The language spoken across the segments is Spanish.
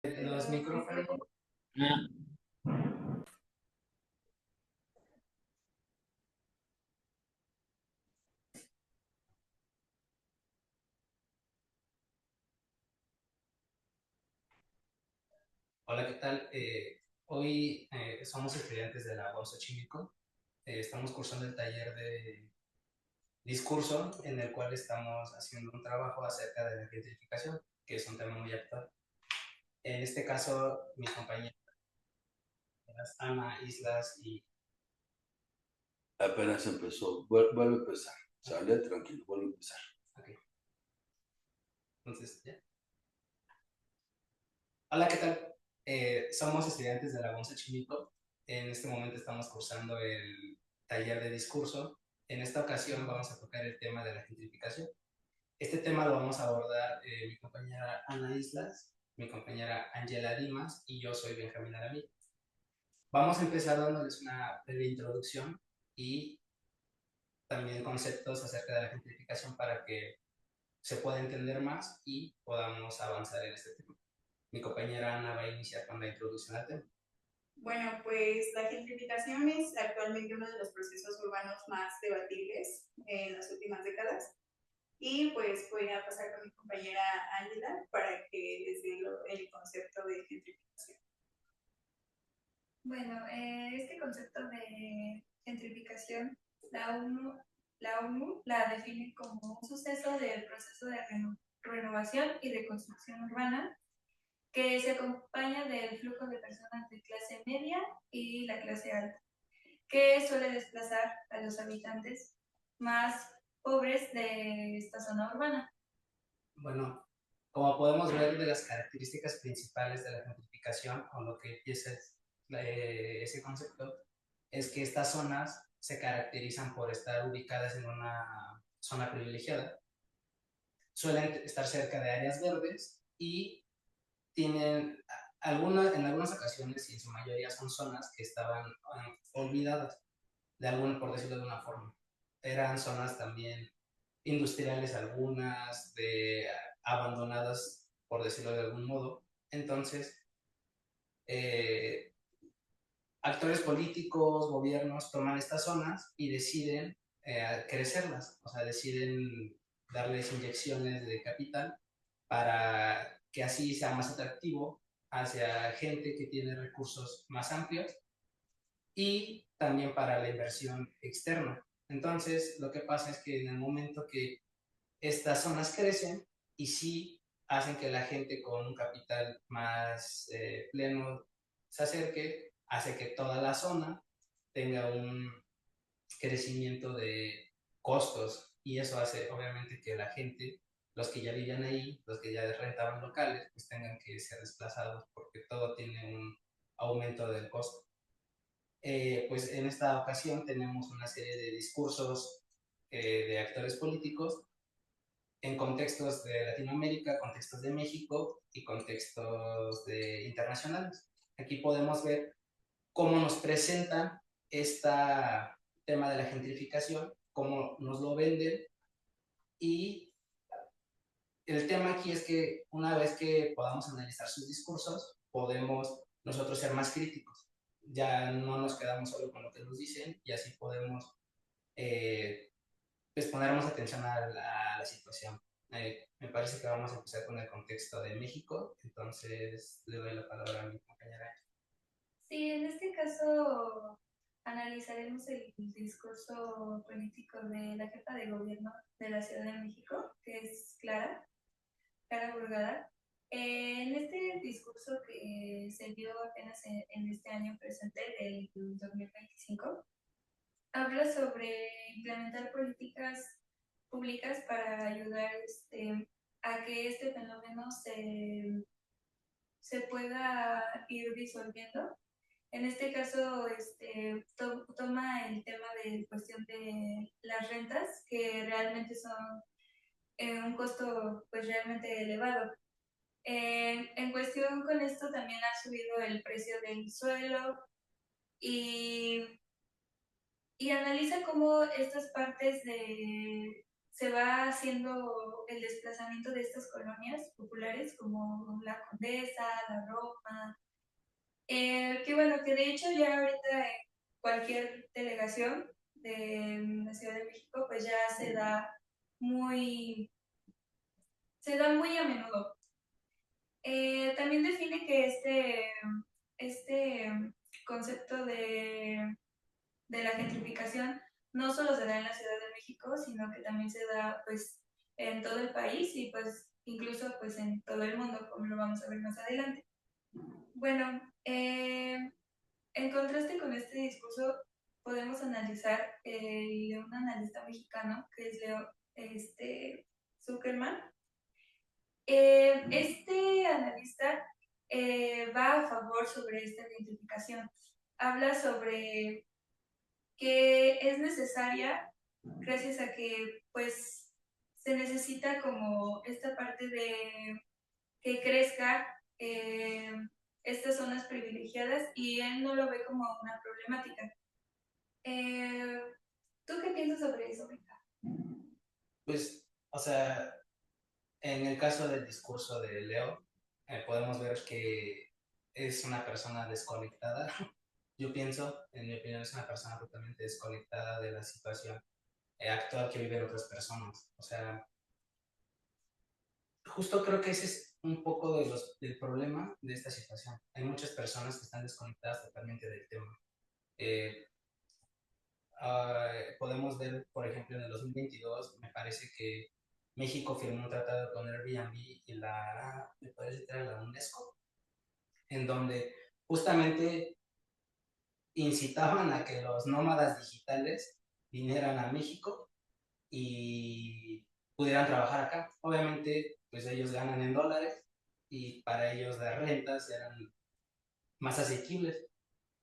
Los micrófonos. Hola, ¿qué tal? Hoy somos estudiantes de la UAM Xochimilco. Estamos cursando el taller de discurso en el cual estamos haciendo un trabajo acerca de la gentrificación, que es un tema muy actual. En este caso, mis compañeras Ana, Islas y... Apenas empezó, vuelve a empezar. Sale tranquilo, vuelve a empezar. Ok, entonces, ya. Hola, ¿qué tal? Somos estudiantes de la UAM Xochimilco. En este momento estamos cursando el taller de discurso. En esta ocasión vamos a tocar el tema de la gentrificación. Este tema lo vamos a abordar mi compañera Ana Islas, mi compañera Angela Dimas y yo soy Benjamín Aramí. Vamos a empezar dándoles una breve introducción y también conceptos acerca de la gentrificación para que se pueda entender más y podamos avanzar en este tema. Mi compañera Ana va a iniciar con la introducción al tema. Bueno, pues la gentrificación es actualmente uno de los procesos urbanos más debatibles en las últimas décadas. Y pues voy a pasar con mi compañera Ángela para que les dé el concepto de gentrificación. Bueno, este concepto de gentrificación, la ONU la define como un suceso del proceso de renovación y de construcción urbana que se acompaña del flujo de personas de clase media y la clase alta, que suele desplazar a los habitantes más pobres de esta zona urbana. Bueno, como podemos ver de las características principales de la gentrificación, o lo que empieza ese concepto, es que estas zonas se caracterizan por estar ubicadas en una zona privilegiada. Suelen estar cerca de áreas verdes y tienen en algunas ocasiones y en su mayoría son zonas que estaban olvidadas, por decirlo de una forma. Eran zonas también industriales algunas, abandonadas, por decirlo de algún modo. Entonces, eh, actores políticos, gobiernos toman estas zonas y deciden crecerlas, o sea, deciden darles inyecciones de capital para que así sea más atractivo hacia gente que tiene recursos más amplios y también para la inversión externa. Entonces, lo que pasa es que en el momento que estas zonas crecen y sí hacen que la gente con un capital más pleno se acerque, hace que toda la zona tenga un crecimiento de costos y eso hace obviamente que la gente, los que ya vivían ahí, los que ya rentaban locales, pues tengan que ser desplazados porque todo tiene un aumento del costo. Pues en esta ocasión tenemos una serie de discursos de actores políticos en contextos de Latinoamérica, contextos de México y contextos internacionales. Aquí podemos ver cómo nos presentan este tema de la gentrificación, cómo nos lo venden y el tema aquí es que una vez que podamos analizar sus discursos, podemos nosotros ser más críticos. Ya no nos quedamos solo con lo que nos dicen y así podemos pues poner más atención a la situación. Me parece que vamos a empezar con el contexto de México, entonces le doy la palabra a mi compañera. Sí, en este caso analizaremos el discurso político de la jefa de gobierno de la Ciudad de México, que es Clara Burgada. En este discurso que se dio apenas en este año presente, del 2025, habla sobre implementar políticas públicas para ayudar a que este fenómeno se pueda ir disolviendo. En este caso, toma el tema de cuestión de las rentas, que realmente son un costo pues realmente elevado. En cuestión con esto también ha subido el precio del suelo y analiza cómo estas partes se va haciendo el desplazamiento de estas colonias populares como la Condesa, la Roma, que bueno, que de hecho ya ahorita en cualquier delegación de la Ciudad de México pues ya muy, se da muy a menudo. También define que este concepto de la gentrificación no solo se da en la Ciudad de México, sino que también se da pues en todo el país y pues incluso pues en todo el mundo, como lo vamos a ver más adelante. Bueno, en contraste con este discurso podemos analizar el de un analista mexicano que es Leo Zuckerman. Este analista va a favor sobre esta gentrificación. Habla sobre que es necesaria gracias a que pues se necesita como esta parte de que crezca estas zonas privilegiadas y él no lo ve como una problemática. ¿Tú qué piensas sobre eso, Beca? Pues, o sea, en el caso del discurso de Leo, podemos ver que es una persona desconectada. Yo pienso, en mi opinión, es una persona totalmente desconectada de la situación actual que viven otras personas. O sea, justo creo que ese es un poco del problema de esta situación. Hay muchas personas que están desconectadas totalmente del tema. Eh, podemos ver, por ejemplo, en el 2022, me parece que México firmó un tratado con Airbnb y me parece que era la UNESCO, en donde justamente incitaban a que los nómadas digitales vinieran a México y pudieran trabajar acá. Obviamente, pues ellos ganan en dólares y para ellos las rentas eran más asequibles.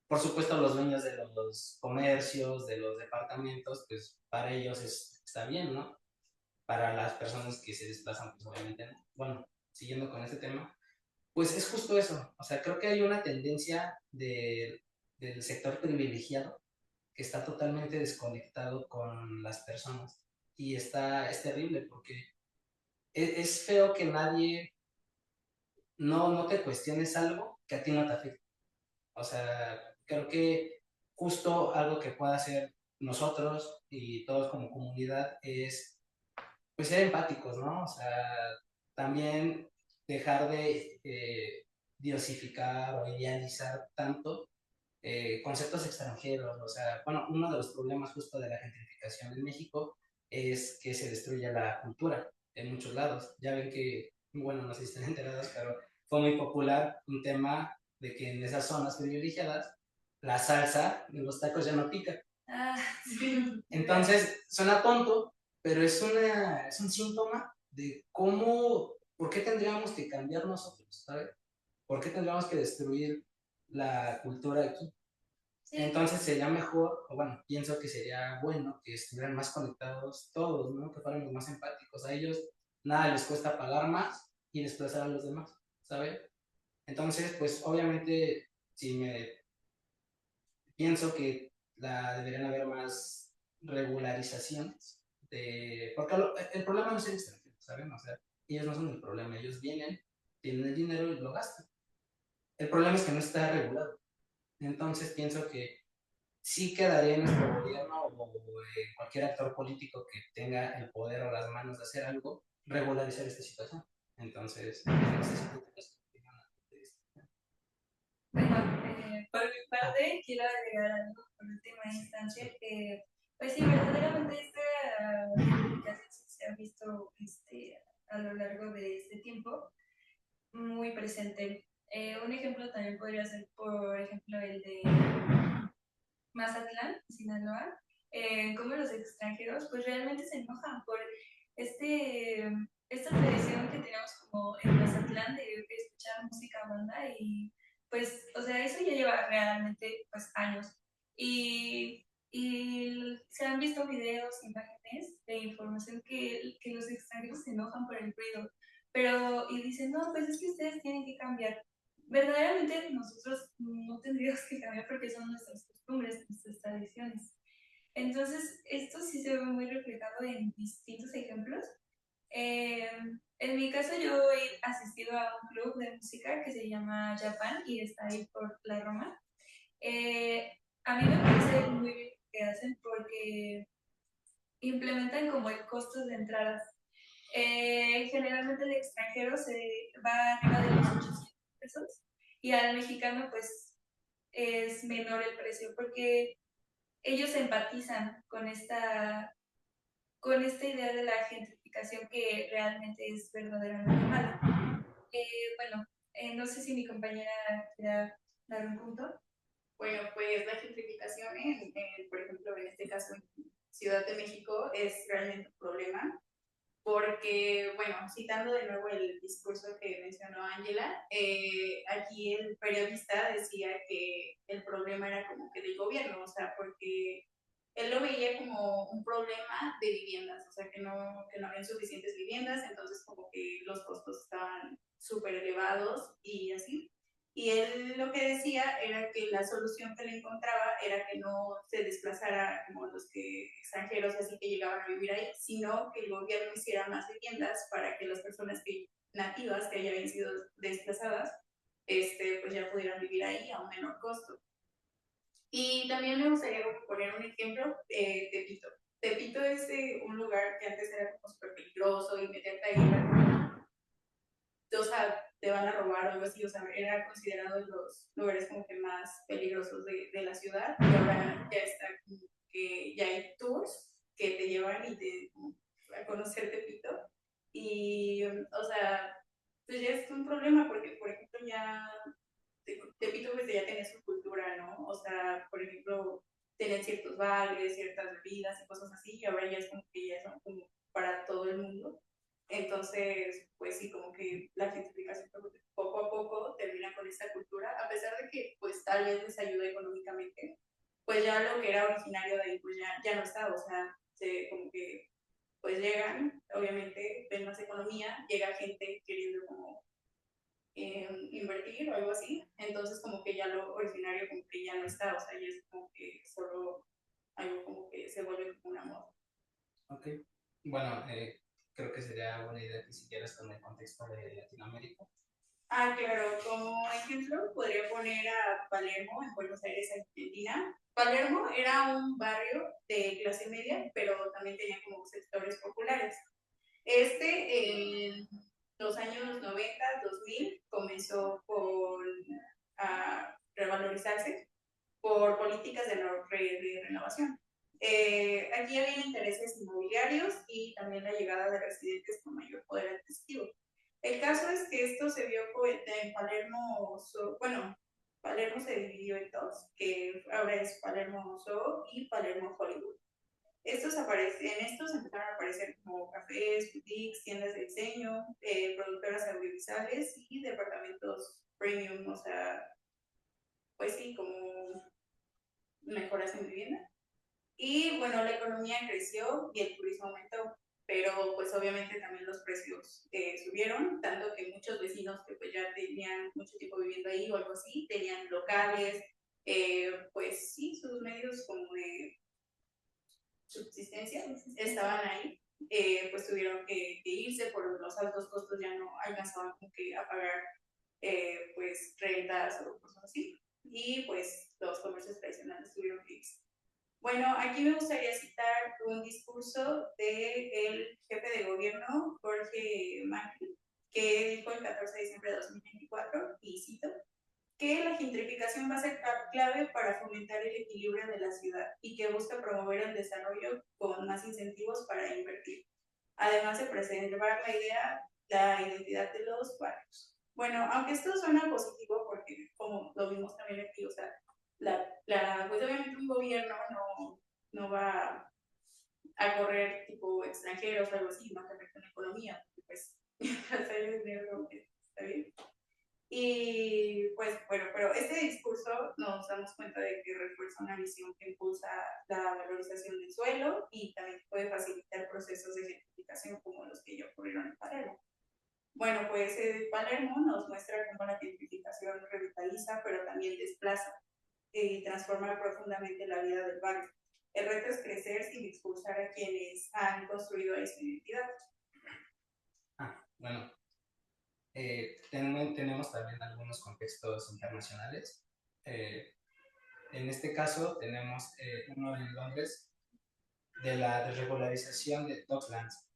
Por supuesto, los dueños de los comercios, de los departamentos, pues para ellos está bien, ¿no? Para las personas que se desplazan, pues obviamente no. Bueno, siguiendo con este tema, pues es justo eso. O sea, creo que hay una tendencia del sector privilegiado que está totalmente desconectado con las personas. Y es terrible porque es feo que nadie, no te cuestiones algo que a ti no te afecta. O sea, creo que justo algo que pueda hacer nosotros y todos como comunidad es pues ser empáticos, ¿no? O sea, también dejar de diosificar o idealizar tanto conceptos extranjeros. O sea, bueno, uno de los problemas justo de la gentrificación en México es que se destruye la cultura en muchos lados. Ya ven que, bueno, no sé si están enterados, pero fue muy popular un tema de que en esas zonas privilegiadas la salsa en los tacos ya no pica. Ah, sí. Entonces, suena tonto, pero es un síntoma de por qué tendríamos que cambiar nosotros, ¿sabes? ¿Por qué tendríamos que destruir la cultura aquí? Sí. Entonces sería mejor, o bueno, pienso que sería bueno que estuvieran más conectados todos, ¿no? Que fuéramos más empáticos. A ellos nada les cuesta pagar más y desplazar a los demás, ¿sabes? Entonces, pues obviamente, si me pienso que deberían haber más regularizaciones, porque el problema no es el extranjero, ¿saben? O sea, ellos no son el problema, ellos vienen, tienen el dinero y lo gastan. El problema es que no está regulado. Entonces pienso que sí quedaría en nuestro gobierno o cualquier actor político que tenga el poder o las manos de hacer algo, regularizar esta situación. Entonces, no sé si tú tienes opinión de esto. Bueno, por mi parte quiero agregar algo por última instancia que, pues sí, verdaderamente esta gentrificación se ha visto a lo largo de este tiempo muy presente. Un ejemplo también podría ser, por ejemplo, el de Mazatlán, Sinaloa, como los extranjeros pues realmente se enojan por esta tradición que tenemos como en Mazatlán de escuchar música banda y pues, o sea, eso ya lleva realmente pues años y se han visto videos, imágenes de información que los extranjeros se enojan por el ruido, pero y dicen, no, pues es que ustedes tienen que cambiar. Verdaderamente nosotros no tendríamos que cambiar porque son nuestras costumbres, nuestras tradiciones. Entonces, esto sí se ve muy reflejado en distintos ejemplos. En mi caso, yo he asistido a un club de música que se llama Japan y está ahí por la Roma. A mí me parece muy bien lo que hacen porque implementan como el costo de entradas. Generalmente el extranjero se va arriba de los 800 pesos y al mexicano pues es menor el precio porque ellos empatizan con esta idea de la gentrificación que realmente es verdaderamente mala. Bueno, no sé si mi compañera quiera dar un punto. Bueno, pues la gentrificación, por ejemplo, en este caso en Ciudad de México, es realmente un problema, porque, bueno, citando de nuevo el discurso que mencionó Ángela, aquí el periodista decía que el problema era como que del gobierno, o sea, porque él lo veía como un problema de viviendas, o sea, que no habían suficientes viviendas, entonces como que los costos estaban súper elevados y así. Y él lo que decía era que la solución que le encontraba era que no se desplazara como los que extranjeros así que llegaban a vivir ahí, sino que el gobierno hiciera más viviendas para que las personas que, nativas que ya habían sido desplazadas, pues ya pudieran vivir ahí a un menor costo. Y también me gustaría poner un ejemplo, Tepito. Tepito es un lugar que antes era como súper peligroso y meterte ahí era, o sea, te van a robar o algo así, o sea, era considerado los lugares como que más peligrosos de la ciudad y ahora ya está como que ya hay tours que te llevan y te a conocer Tepito y, o sea, pues ya es un problema porque, por ejemplo, ya Tepito pues ya tenía su cultura, ¿no? O sea, por ejemplo, tenían ciertos bares, ciertas bebidas y cosas así, y ahora ya es como que ya son como para todo el mundo. Entonces, pues sí, como que la gentrificación poco a poco termina con esta cultura, a pesar de que pues tal vez les ayuda económicamente, pues ya lo que era originario de ahí pues ya no está, o sea, como que pues llegan, obviamente ven más economía, llega gente queriendo como invertir o algo así, entonces como que ya lo originario como que ya no está, o sea, ya es como que solo algo como que se vuelve como una moda. Ok, bueno, creo que sería buena idea que siguieras con el contexto de Latinoamérica. Ah, claro, como ejemplo podría poner a Palermo en Buenos Aires, Argentina. Palermo era un barrio de clase media, pero también tenía como sectores populares. En los años 90, 2000, comenzó a revalorizarse por políticas de renovación. Aquí había intereses inmobiliarios y también la llegada de residentes con mayor poder adquisitivo. El caso es que esto se vio en Palermo, bueno, Palermo se dividió en dos, que ahora es Palermo Zoo y Palermo Hollywood. En estos empezaron a aparecer como cafés, boutiques, tiendas de diseño, productoras audiovisuales y departamentos premium, o sea, pues sí, como mejoras en vivienda. Y bueno, la economía creció y el turismo aumentó, pero pues obviamente también los precios subieron, tanto que muchos vecinos que pues ya tenían mucho tiempo viviendo ahí o algo así, tenían locales, pues sí, sus medios como de subsistencia estaban ahí, pues tuvieron que irse por los altos costos, ya no alcanzaban como que a pagar pues rentas o cosas así, y pues los comercios tradicionales tuvieron que irse. Bueno, aquí me gustaría citar un discurso del jefe de gobierno, Jorge Macri, que dijo el 14 de diciembre de 2024, y cito, que la gentrificación va a ser clave para fomentar el equilibrio de la ciudad y que busca promover el desarrollo con más incentivos para invertir, además de preservar la identidad de los barrios. Bueno, aunque esto suena positivo, porque como lo vimos también aquí, o sea, pues obviamente un gobierno no va a correr tipo extranjeros o algo así, no correr con la economía, porque pues mientras haya dinero está bien. Y pues bueno, pero este discurso nos damos cuenta de que refuerza una visión que impulsa la valorización del suelo y también puede facilitar procesos de gentrificación como los que ya ocurrieron en Palermo. Bueno, pues Palermo nos muestra cómo la gentrificación revitaliza, pero también desplaza y transforma profundamente la vida del barrio. El reto es crecer sin expulsar a quienes han construido esa identidad. Bueno, tenemos también algunos contextos internacionales. En este caso tenemos uno en Londres de la desregularización de Docklands.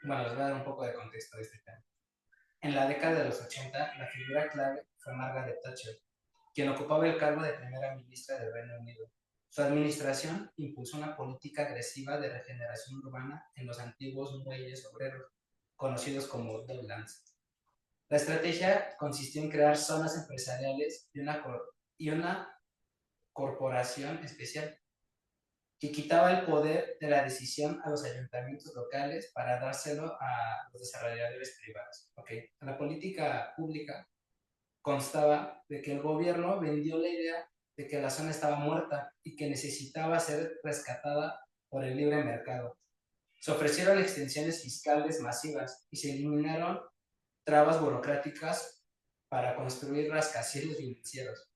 Bueno, les voy a dar un poco de contexto de este tema. En la década de los 80, la figura clave fue Margaret Thatcher, quien ocupaba el cargo de primera ministra del Reino Unido. Su administración impulsó una política agresiva de regeneración urbana en los antiguos muelles obreros, conocidos como Docklands. La estrategia consistió en crear zonas empresariales y una corporación especial que quitaba el poder de la decisión a los ayuntamientos locales para dárselo a los desarrolladores privados. ¿Okay? La política pública constaba de que el gobierno vendió la idea de que la zona estaba muerta y que necesitaba ser rescatada por el libre mercado. Se ofrecieron extensiones fiscales masivas y se eliminaron trabas burocráticas para construir rascacielos financieros,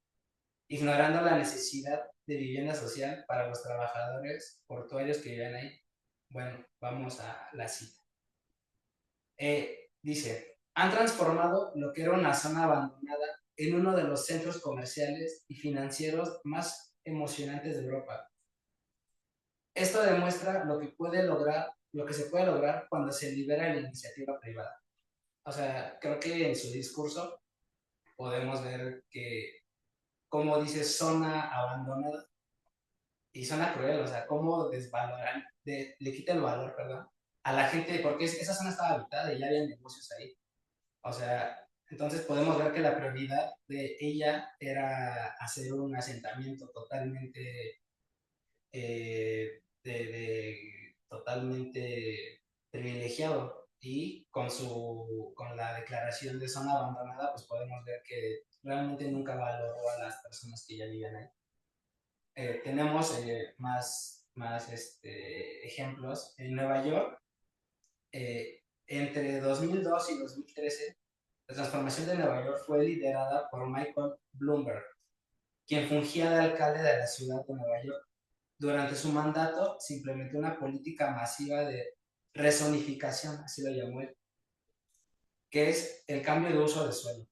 ignorando la necesidad de vivienda social para los trabajadores portuarios que viven ahí. Bueno, vamos a la cita. Dice, han transformado lo que era una zona abandonada en uno de los centros comerciales y financieros más emocionantes de Europa. Esto demuestra lo que se puede lograr cuando se libera la iniciativa privada. O sea, creo que en su discurso podemos ver que, como dice, zona abandonada y zona cruel, o sea, cómo desvaloran, le quita el valor, perdón, a la gente, porque esa zona estaba habitada y ya había negocios ahí. O sea, entonces podemos ver que la prioridad de ella era hacer un asentamiento totalmente, totalmente privilegiado, y con la declaración de zona abandonada, pues podemos ver que realmente nunca valoró a las personas que ya vivían ahí. Tenemos más ejemplos. En Nueva York, entre 2002 y 2013, la transformación de Nueva York fue liderada por Michael Bloomberg, quien fungía de alcalde de la ciudad de Nueva York. Durante su mandato se implementó una política masiva de rezonificación, así lo llamó él, que es el cambio de uso de suelo.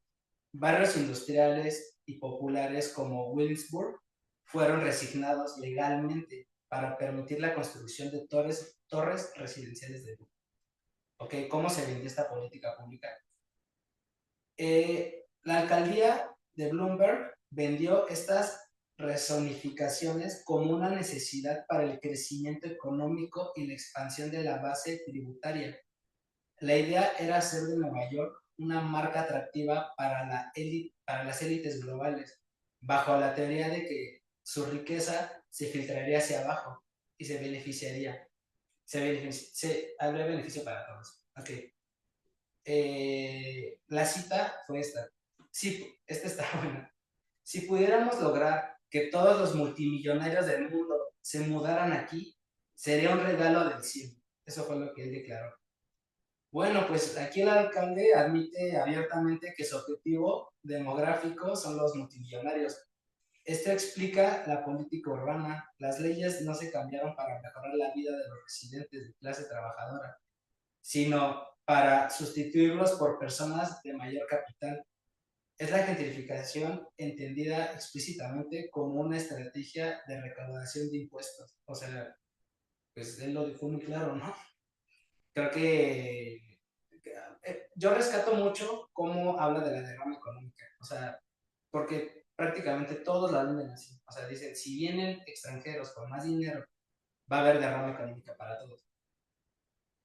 Barrios industriales y populares como Williamsburg fueron resignados legalmente para permitir la construcción de torres residenciales de lujo. ¿Okay? ¿Cómo se vendió esta política pública? La alcaldía de Bloomberg vendió estas rezonificaciones como una necesidad para el crecimiento económico y la expansión de la base tributaria. La idea era hacer de Nueva York una marca atractiva para las élites globales, bajo la teoría de que su riqueza se filtraría hacia abajo y se beneficiaría. Habría beneficio para todos. Okay. La cita fue esta. Sí, esta está buena. Si pudiéramos lograr que todos los multimillonarios del mundo se mudaran aquí, sería un regalo del cielo. Eso fue lo que él declaró. Bueno, pues aquí el alcalde admite abiertamente que su objetivo demográfico son los multimillonarios. Esto explica la política urbana. Las leyes no se cambiaron para mejorar la vida de los residentes de clase trabajadora, sino para sustituirlos por personas de mayor capital. Es la gentrificación entendida explícitamente como una estrategia de recaudación de impuestos. O sea, pues él lo dijo muy claro, ¿no? Creo que yo rescato mucho cómo habla de la derrama económica. O sea, porque prácticamente todos la venden así. O sea, dicen, si vienen extranjeros con más dinero, va a haber derrama económica para todos.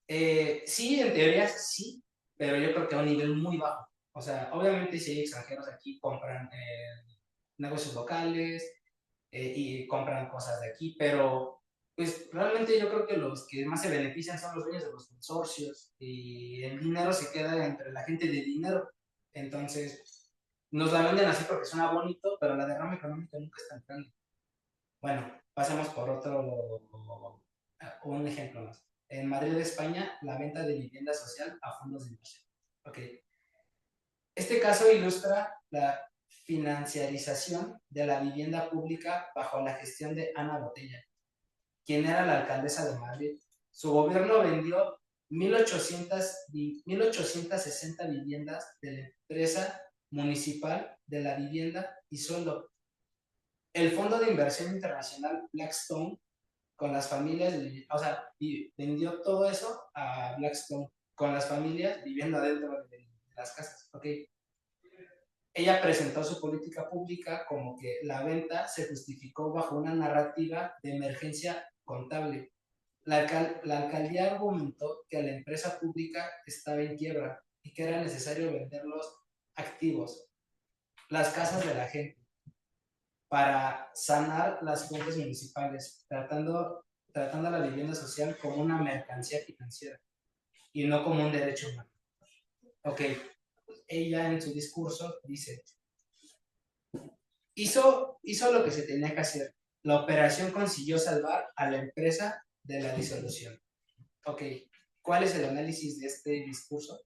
Sí, en teoría sí, pero yo creo que a un nivel muy bajo. O sea, obviamente si hay extranjeros aquí, compran negocios locales y compran cosas de aquí, pero pues realmente yo creo que los que más se benefician son los dueños de los consorcios, y el dinero se queda entre la gente de dinero. Entonces, nos la venden así porque suena bonito, pero la derrama económica nunca es tan grande. Bueno, pasemos por un ejemplo más. En Madrid, España, la venta de vivienda social a fondos de inversión. Okay. Este caso ilustra la financiarización de la vivienda pública bajo la gestión de Ana Botella. quien era la alcaldesa de Madrid. Su gobierno vendió 1,860 viviendas de la empresa municipal de la vivienda y suelo. El Fondo de Inversión Internacional Blackstone con las familias, o sea, vendió todo eso a Blackstone con las familias viviendo adentro de las casas, ¿ok? Ella presentó su política pública como que la venta se justificó bajo una narrativa de emergencia contable. La alcaldía argumentó que la empresa pública estaba en quiebra y que era necesario vender los activos, las casas de la gente, para sanar las cuentas municipales, tratando a la vivienda social como una mercancía financiera y no como un derecho humano. Ok, ella en su discurso dice, hizo lo que se tenía que hacer. La operación consiguió salvar a la empresa de la disolución. Ok, ¿cuál es el análisis de este discurso?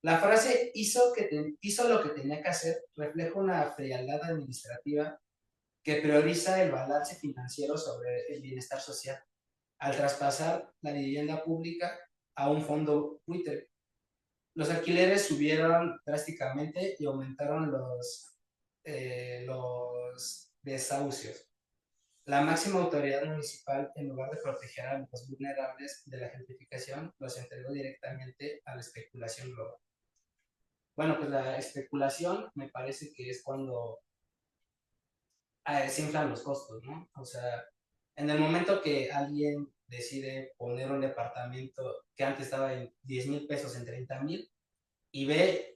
La frase hizo lo que tenía que hacer refleja una frialdad administrativa que prioriza el balance financiero sobre el bienestar social, al traspasar la vivienda pública a un fondo buitre. Los alquileres subieron drásticamente y aumentaron los desahucios. La máxima autoridad municipal, en lugar de proteger a los vulnerables de la gentrificación, los entregó directamente a la especulación global. Bueno, pues la especulación me parece que es cuando se inflan los costos, ¿no? O sea, en el momento que alguien decide poner un departamento que antes estaba en 10,000 pesos en 30,000 y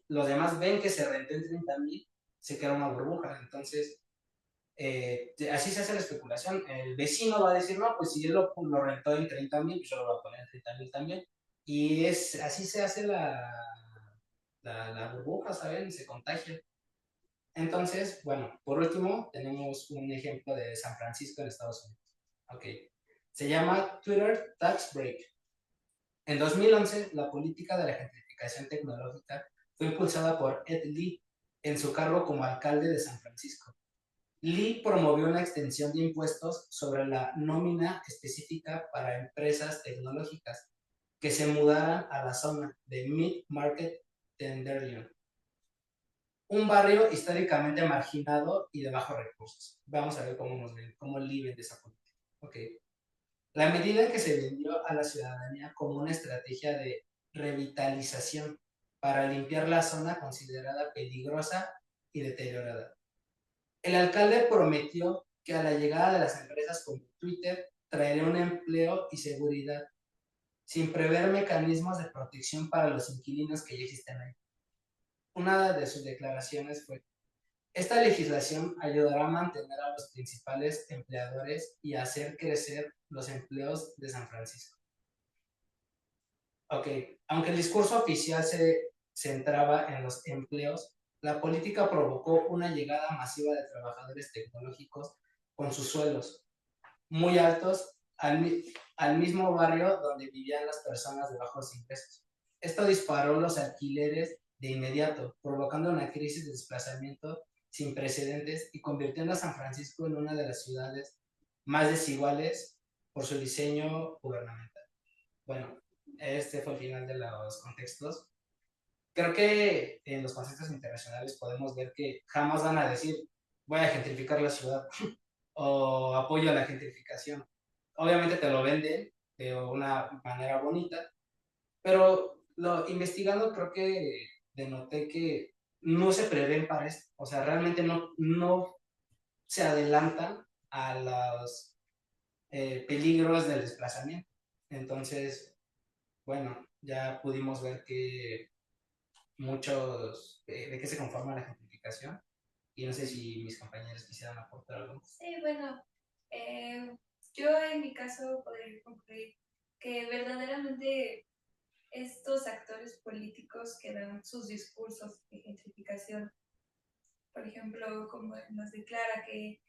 los demás ven que se rentó en 30,000, se queda una burbuja. Entonces, así se hace la especulación. El vecino va a decir, no, pues si él lo rentó en 30,000, pues yo lo voy a poner en 30,000 también. Y así se hace la burbuja, ¿saben? Y se contagia. Entonces, bueno, por último, tenemos un ejemplo de San Francisco en Estados Unidos. Ok. Se llama Twitter Tax Break. En 2011, la política de la gentrificación tecnológica fue impulsada por Ed Lee en su cargo como alcalde de San Francisco. Lee promovió una extensión de impuestos sobre la nómina específica para empresas tecnológicas que se mudaran a la zona de Mid-Market Tenderloin, un barrio históricamente marginado y de bajos recursos. Vamos a ver cómo Lee vende esa política. Okay. La medida en que se vendió a la ciudadanía como una estrategia de revitalización para limpiar la zona considerada peligrosa y deteriorada. El alcalde prometió que a la llegada de las empresas como Twitter traería un empleo y seguridad, sin prever mecanismos de protección para los inquilinos que ya existen ahí. Una de sus declaraciones fue: esta legislación ayudará a mantener a los principales empleadores y a hacer crecer los empleos de San Francisco. Ok, aunque el discurso oficial se centraba en los empleos, la política provocó una llegada masiva de trabajadores tecnológicos con sus sueldos muy altos al mismo barrio donde vivían las personas de bajos ingresos. Esto disparó los alquileres de inmediato, provocando una crisis de desplazamiento sin precedentes y convirtiendo a San Francisco en una de las ciudades más desiguales por su diseño gubernamental. Bueno, este fue el final de los contextos. Creo que en los contextos internacionales podemos ver que jamás van a decir voy a gentrificar la ciudad o apoyo a la gentrificación. Obviamente te lo venden de una manera bonita, pero investigando creo que denoté que no se prevén para esto. O sea, realmente no se adelantan a los peligros del desplazamiento. Entonces, bueno, ya pudimos ver que de qué se conforma la gentrificación. Y no sé si mis compañeros quisieran aportar algo. Sí, bueno, yo en mi caso podría concluir que verdaderamente estos actores políticos que dan sus discursos de gentrificación, por ejemplo, como nos declara que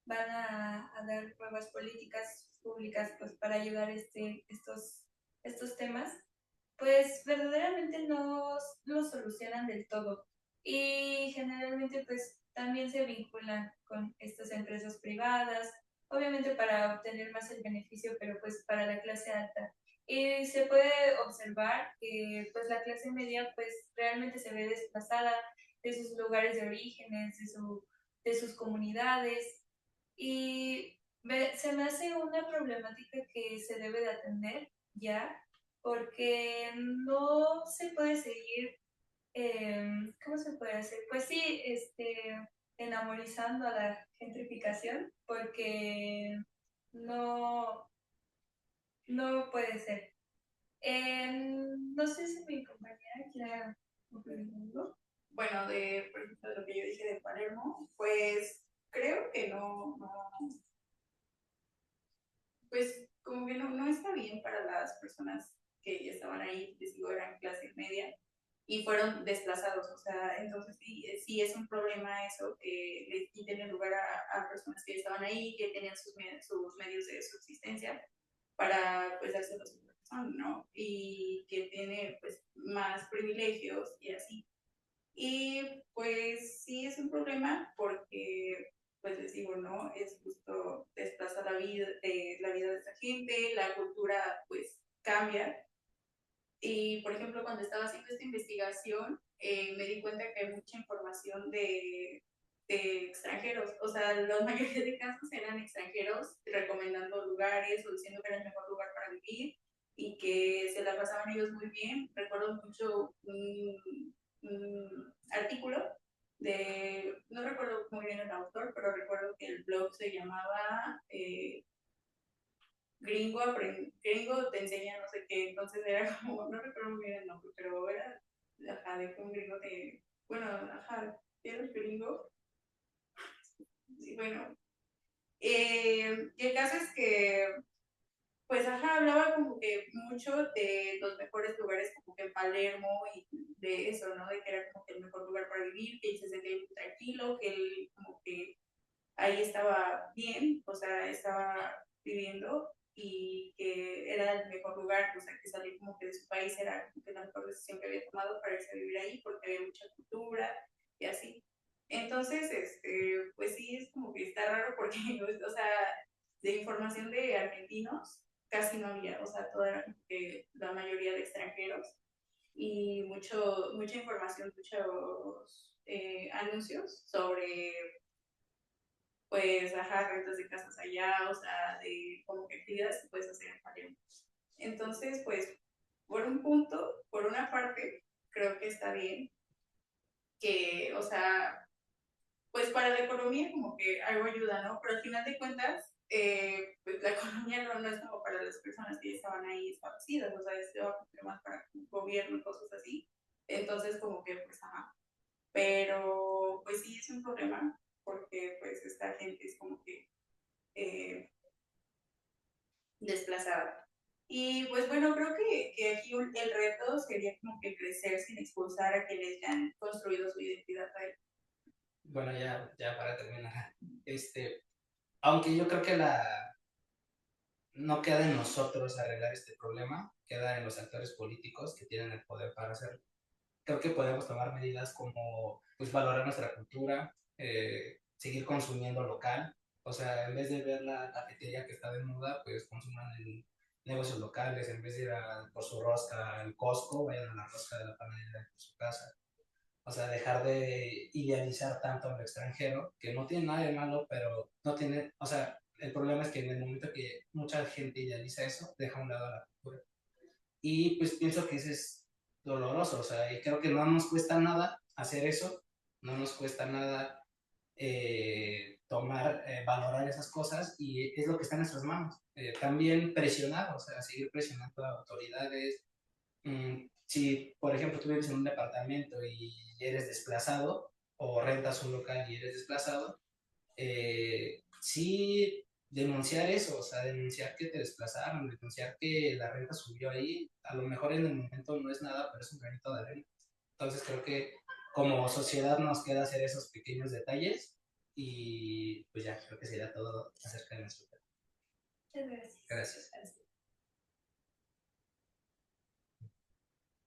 van a dar nuevas políticas públicas pues, para ayudar estos temas, pues verdaderamente no lo solucionan del todo. Y generalmente pues también se vinculan con estas empresas privadas obviamente para obtener más el beneficio, pero pues para la clase alta. Y se puede observar que pues la clase media pues realmente se ve desplazada de sus lugares de orígenes, de sus comunidades, y se me hace una problemática que se debe de atender ya, porque no se puede seguir, ¿cómo se puede hacer? Pues sí, enamorizando a la gentrificación, porque no, no puede ser. No sé si mi compañera quiera concluir algo. Bueno, por ejemplo, de lo que yo dije de Palermo, pues creo que no, pues como que no está bien para las personas que ya estaban ahí, les digo, eran clase media y fueron desplazados, o sea, entonces sí es un problema eso, que les quiten el lugar a personas que ya estaban ahí, que tenían sus medios de subsistencia para pues darse los que son, ¿no? Y que tiene pues más privilegios y así. Y pues sí es un problema porque, pues les digo, ¿no? Es justo desplaza la vida de esa gente, la cultura pues cambia. Y por ejemplo, cuando estaba haciendo esta investigación, me di cuenta que hay mucha información de extranjeros. O sea, la mayoría de casos eran extranjeros recomendando lugares o diciendo que era el mejor lugar para vivir y que se la pasaban ellos muy bien. Recuerdo mucho un artículo no recuerdo muy bien el autor, pero recuerdo que el blog se llamaba Gringo te enseña no sé qué, entonces era como, no recuerdo muy bien el nombre, pero era, ajá, de que un gringo te, bueno, ajá, era el gringo, sí, bueno, y el caso es que pues ajá, hablaba como que mucho de los mejores lugares como que en Palermo y de eso, ¿no? De que era como que el mejor lugar para vivir, que él se sentía muy tranquilo, que él como que ahí estaba bien, o sea, estaba viviendo y que era el mejor lugar, o sea, que salir como que de su país era como que la mejor decisión que había tomado para irse a vivir ahí porque había mucha cultura y así. Entonces, pues sí, es como que está raro porque, o sea, de información de argentinos casi no había, o sea, toda era como que la mayoría de extranjeros y mucha información, muchos anuncios sobre pues, ajá, rentas de casas allá, o sea, de como que actividades que puedes hacer en Palermo. Entonces, pues, por un punto, por una parte, creo que está bien que, o sea, pues para la economía como que algo ayuda, ¿no? Pero al final de cuentas, pues la economía no es como para las personas que ya estaban ahí establecidas, o sea, es más para el gobierno y cosas así. Entonces, como que, pues, ajá. Pero, pues sí, es un problema porque, pues, esta gente es como que eh, desplazada. Y pues bueno, creo que aquí el reto sería como que crecer sin expulsar a quienes ya han construido su identidad. Bueno, ya para terminar, aunque yo creo que no queda en nosotros arreglar este problema, queda en los actores políticos que tienen el poder para hacerlo. Creo que podemos tomar medidas como pues, valorar nuestra cultura, seguir consumiendo local, o sea, en vez de ver la cafetería que está de moda, pues consuman en negocios locales, en vez de ir por su rosca al Costco, vayan a la rosca de la panadería de su casa. O sea, dejar de idealizar tanto al extranjero, que no tiene nada de malo, pero no tiene, o sea, el problema es que en el momento que mucha gente idealiza eso, deja a un lado a la cultura. Y pues pienso que eso es doloroso, o sea, y creo que no nos cuesta nada hacer eso, no nos cuesta nada valorar esas cosas y es lo que está en nuestras manos. También presionar, o sea, seguir presionando a autoridades. Si, por ejemplo, tú vives en un departamento y eres desplazado o rentas un local y eres desplazado, sí denunciar eso, o sea, denunciar que te desplazaron, denunciar que la renta subió ahí, a lo mejor en el momento no es nada, pero es un granito de arena. Entonces creo que como sociedad nos queda hacer esos pequeños detalles y pues ya, creo que sería todo acerca de nuestro tema. Muchas gracias. Gracias. Gracias.